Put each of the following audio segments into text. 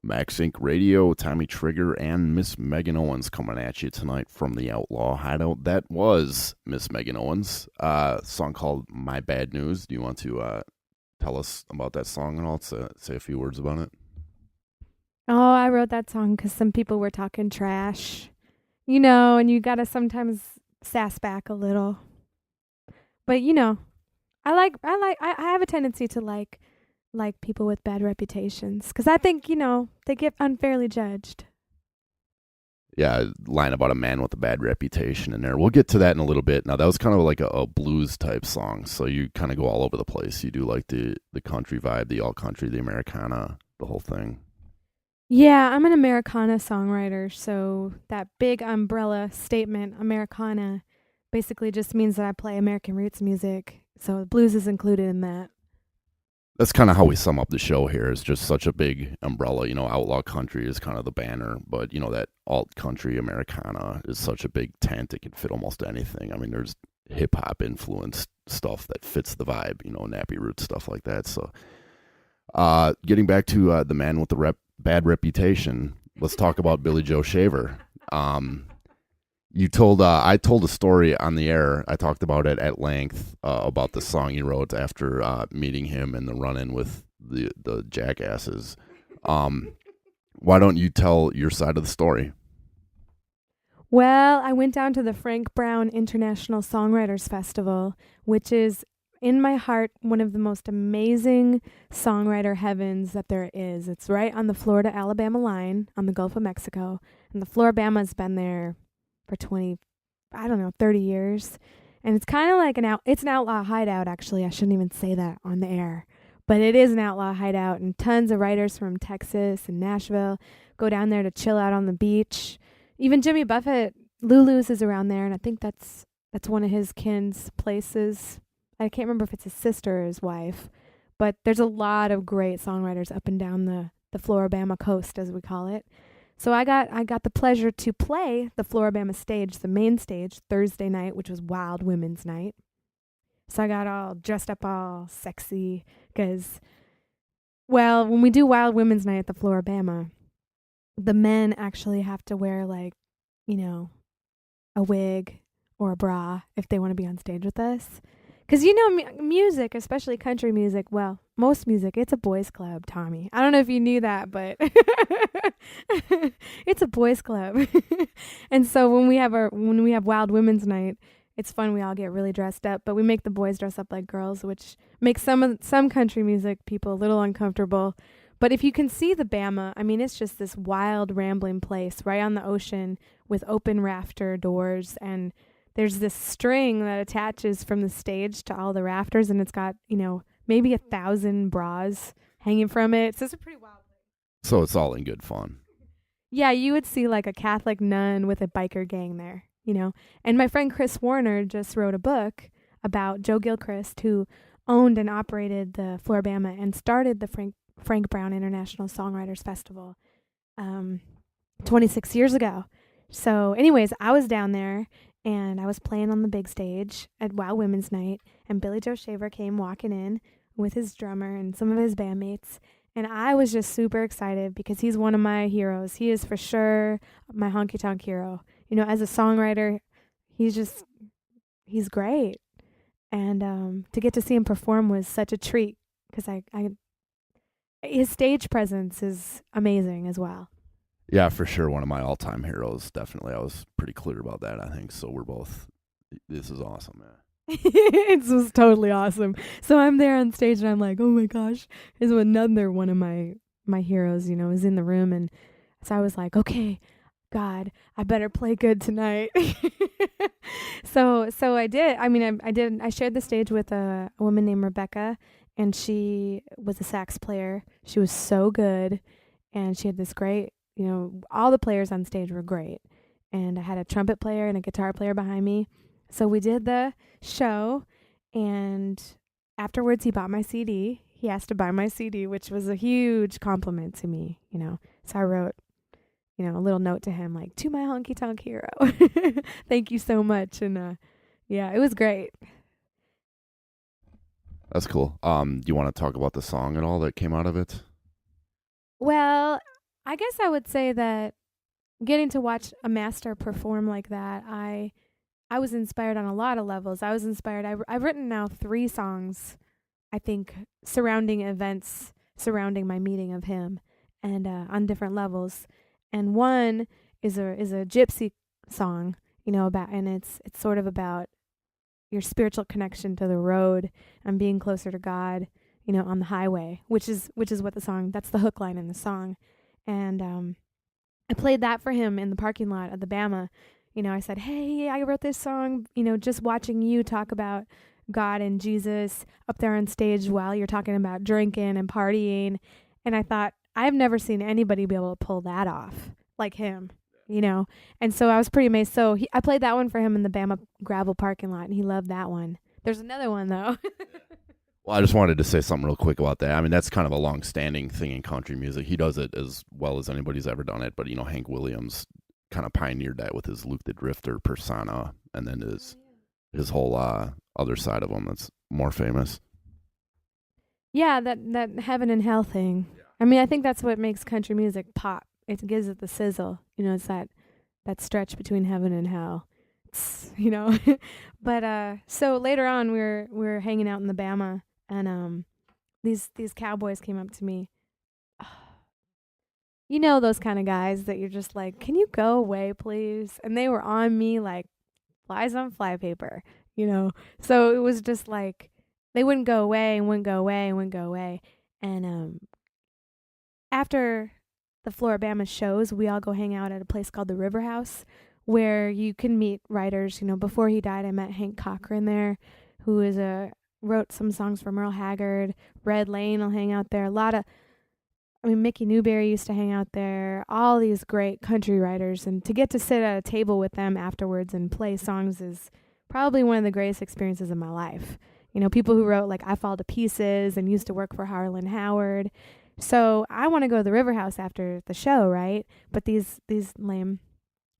Max Inc. Radio, Tommy Trigger, and Miss Meaghan Owens coming at you tonight from the Outlaw Hideout. That was Miss Meaghan Owens, song called My Bad News. Do you want to tell us about that song and all? Say a few words about it. Oh, I wrote that song because some people were talking trash, and you gotta sometimes sass back a little. But I have a tendency to like people with bad reputations because I think they get unfairly judged. Yeah, line about a man with a bad reputation in there. We'll get to that in a little bit. Now, that was kind of like a blues type song, so you kind of go all over the place. You do like the country vibe, the all country, the Americana, the whole thing. Yeah, I'm an Americana songwriter, so that big umbrella statement, Americana, basically just means that I play American roots music. So blues is included in that. That's kind of how we sum up the show here. It's just such a big umbrella. Outlaw country is kind of the banner, but that alt country Americana is such a big tent. It can fit almost anything. I mean, there's hip hop influenced stuff that fits the vibe, nappy roots, stuff like that. So, getting back to the man with the bad reputation, let's talk about Billy Joe Shaver. I told a story on the air. I talked about it at length about the song you wrote after meeting him and the run-in with the jackasses. Why don't you tell your side of the story? Well, I went down to the Frank Brown International Songwriters Festival, which is in my heart one of the most amazing songwriter heavens that there is. It's right on the Florida Alabama line on the Gulf of Mexico, and the Floribama's been there for 20, I don't know, 30 years. And it's kind of like it's an outlaw hideout, actually. I shouldn't even say that on the air. But it is an outlaw hideout, and tons of writers from Texas and Nashville go down there to chill out on the beach. Even Jimmy Buffett, Lulu's is around there, and I think that's one of his kin's places. I can't remember if it's his sister or his wife. But there's a lot of great songwriters up and down the Floribama coast, as we call it. So I got the pleasure to play the Floribama stage, the main stage, Thursday night, which was Wild Women's Night. So I got all dressed up all sexy because, well, when we do Wild Women's Night at the Floribama, the men actually have to wear a wig or a bra if they want to be on stage with us. Because music, especially country music, well, most music, it's a boys' club, Tommy. I don't know if you knew that, but it's a boys' club. And so when we have Wild Women's Night, it's fun. We all get really dressed up, but we make the boys dress up like girls, which makes some country music people a little uncomfortable. But if you can see the Bama, I mean, it's just this wild, rambling place right on the ocean with open rafter doors, and there's this string that attaches from the stage to all the rafters, and it's got, maybe 1,000 bras hanging from it. So it's a pretty wild place. So it's all in good fun. Yeah, you would see like a Catholic nun with a biker gang there, And my friend Chris Warner just wrote a book about Joe Gilchrist, who owned and operated the Floribama and started the Frank Brown International Songwriters Festival 26 years ago. So anyways, I was down there, and I was playing on the big stage at Wild Women's Night, and Billy Joe Shaver came walking in with his drummer and some of his bandmates, and I was just super excited because he's one of my heroes. He is for sure my honky-tonk hero. As a songwriter, he's great. And to get to see him perform was such a treat because his stage presence is amazing as well. Yeah, for sure. One of my all-time heroes. Definitely. I was pretty clear about that, I think. So this is awesome, man. It was totally awesome. So I'm there on stage and I'm like, oh my gosh, is another one of my heroes, is in the room. And so I was like, okay, God, I better play good tonight. So I did. I mean, I did. I shared the stage with a woman named Rebecca, and she was a sax player. She was so good, and she had this great, all the players on stage were great. And I had a trumpet player and a guitar player behind me. So we did the show, and afterwards he bought my CD. He asked to buy my CD, which was a huge compliment to me, So I wrote, a little note to him, like, to my honky tonk hero. Thank you so much. And yeah, it was great. That's cool. Do you want to talk about the song and all that came out of it? Well, I guess I would say that getting to watch a master perform like that, I was inspired on a lot of levels. I was inspired. I've written now 3 songs, I think, surrounding events surrounding my meeting of him, and on different levels. And one is a gypsy song, about, and it's sort of about your spiritual connection to the road and being closer to God, on the highway, which is what the song, that's the hook line in the song. And I played that for him in the parking lot at the Bama. I said, "Hey, I wrote this song, just watching you talk about God and Jesus up there on stage while you're talking about drinking and partying." And I thought, I've never seen anybody be able to pull that off like him, you know? And so I was pretty amazed. So I played that one for him in the Bama gravel parking lot, and he loved that one. There's another one, though. Well, I just wanted to say something real quick about that. I mean, that's kind of a long-standing thing in country music. He does it as well as anybody's ever done it. But Hank Williams kind of pioneered that with his Luke the Drifter persona, and then his whole other side of him that's more famous. Yeah, that heaven and hell thing. I mean, I think that's what makes country music pop. It gives it the sizzle. It's that stretch between heaven and hell. It's. But so later on, we were hanging out in the Bama, and these cowboys came up to me. Those kind of guys that you're just like, "Can you go away, please?" And they were on me like flies on flypaper. So it was just like they wouldn't go away and wouldn't go away and wouldn't go away. And after the Floribama shows, we all go hang out at a place called the River House, where you can meet writers. Before he died, I met Hank Cochran there, who wrote some songs for Merle Haggard. Red Lane will hang out there. Mickey Newberry used to hang out there. All these great country writers, and to get to sit at a table with them afterwards and play songs is probably one of the greatest experiences of my life. People who wrote like "I Fall to Pieces" and used to work for Harlan Howard. So I want to go to the River House after the show, right? But these lame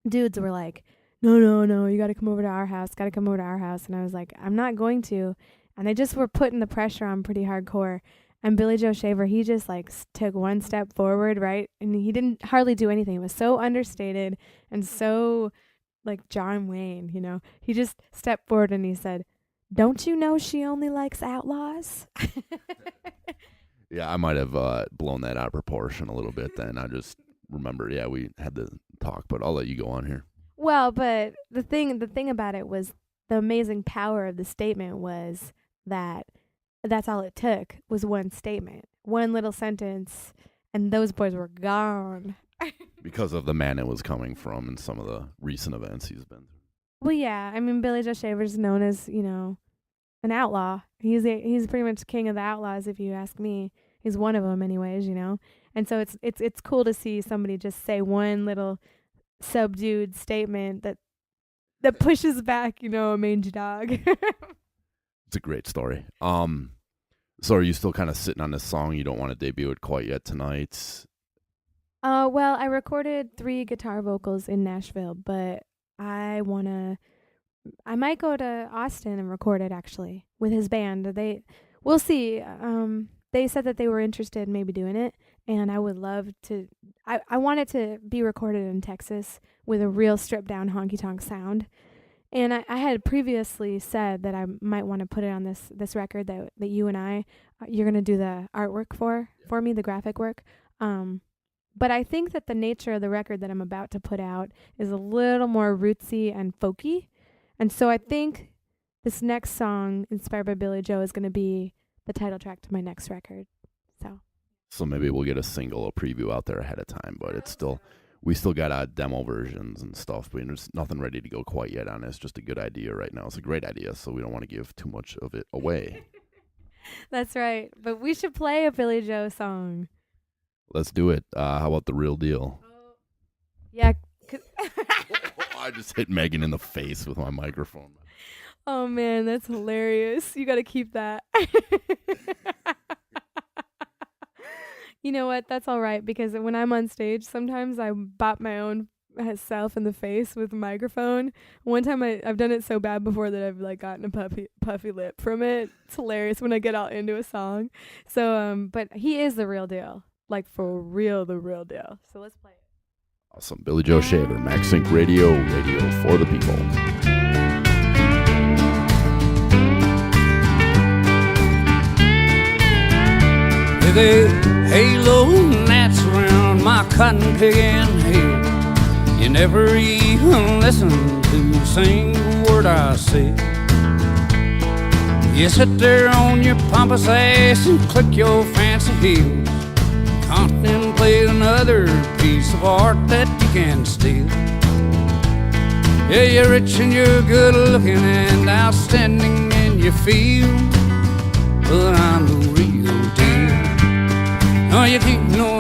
dudes were like, "No, no, no, you got to come over to our house. Got to come over to our house." And I was like, "I'm not going to." And they just were putting the pressure on pretty hardcore. And Billy Joe Shaver, he just like took one step forward, right? And he didn't hardly do anything. It was so understated and so like John Wayne. He just stepped forward and he said, "Don't you know she only likes outlaws?" Yeah, I might have blown that out of proportion a little bit then. I just remember, yeah, we had the talk, but I'll let you go on here. Well, but the thing about it was the amazing power of the statement was that that's all it took was one statement, one little sentence, and those boys were gone. Because of the man it was coming from and some of the recent events he's been through. Well, yeah, Billy Joe Shaver's known as, an outlaw. He's pretty much king of the outlaws, if you ask me. He's one of them, anyways. And so it's cool to see somebody just say one little subdued statement that pushes back, a mangy dog. It's a great story. So are you still kind of sitting on this song? You don't want to debut it quite yet tonight? Well, I recorded 3 guitar vocals in Nashville, but I might go to Austin and record it actually with his band. We'll see. They said that they were interested in maybe doing it, and I would love to. I want it to be recorded in Texas with a real stripped down honky tonk sound. And I had previously said that I might want to put it on this record that you and you're going to do the artwork for me, the graphic work. But I think that the nature of the record that I'm about to put out is a little more rootsy and folky. And so I think this next song, inspired by Billy Joe, is going to be the title track to my next record. So maybe we'll get a preview out there ahead of time, but we still got demo versions and stuff, but there's nothing ready to go quite yet on it. It's just a good idea right now. It's a great idea, so we don't want to give too much of it away. That's right. But we should play a Billy Joe song. Let's do it. How about The Real Deal? Yeah. I just hit Megan in the face with my microphone. Oh, man, that's hilarious. You got to keep that. You know what? That's all right, because when I'm on stage, sometimes I bop my own self in the face with a microphone. One time I've done it so bad before that I've like gotten a puffy lip from it. It's hilarious when I get all into a song. So, but he is the real deal. like for real, the real deal. So let's play it. Awesome. Billy Joe Shaver, MaxSync Radio, radio for the people. With a halo gnats around my cotton picking head, you never even listen to a single word I say. You sit there on your pompous ass and click your fancy heels, contemplate another piece of art that you can steal. Yeah, you're rich and you're good looking and outstanding in your field, but I'm the real deal. No, you can't know